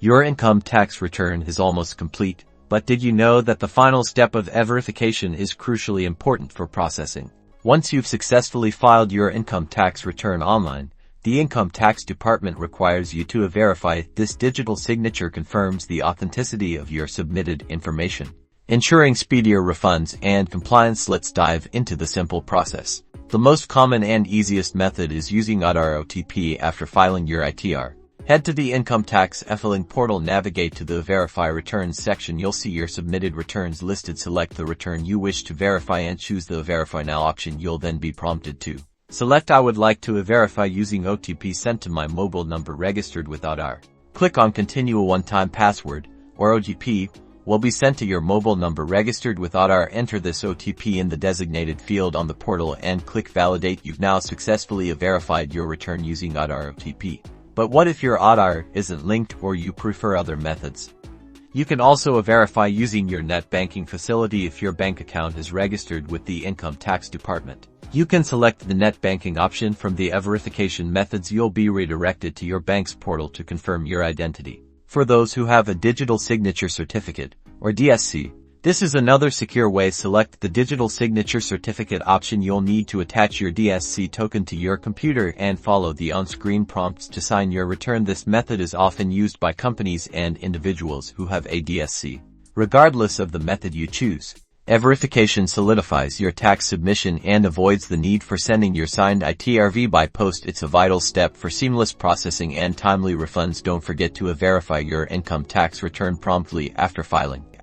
Your income tax return is almost complete, but did you know that the final step of e-verification is crucially important for processing? Once you've successfully filed your income tax return online, the Income Tax Department requires you to verify. This digital signature confirms the authenticity of your submitted information, ensuring speedier refunds and compliance. Let's dive into the simple process. The most common and easiest method is using Aadhaar OTP after filing your ITR. Head to the Income Tax e-filing portal, navigate to the Verify Returns section. You'll see your submitted returns listed. Select the return you wish to verify and choose the Verify Now option. You'll then be prompted to select I would like to verify using OTP sent to my mobile number registered with Aadhaar. Click on Continue. A one-time password, or OTP, will be sent to your mobile number registered with Aadhaar. Enter this OTP in the designated field on the portal and click Validate. You've now successfully verified your return using Aadhaar OTP. But what if your Aadhaar isn't linked or you prefer other methods? You can also verify using your net banking facility. If your bank account is registered with the Income Tax Department, you can select the net banking option from the e-verification methods. You'll be redirected to your bank's portal to confirm your identity. For those who have a digital signature certificate, or DSC, this is another secure way. Select the digital signature certificate option. You'll need to attach your DSC token to your computer and follow the on-screen prompts to sign your return. This method is often used by companies and individuals who have a DSC. Regardless of the method you choose, e-verification solidifies your tax submission and avoids the need for sending your signed ITRV by post. It's a vital step for seamless processing and timely refunds. Don't forget to verify your income tax return promptly after filing.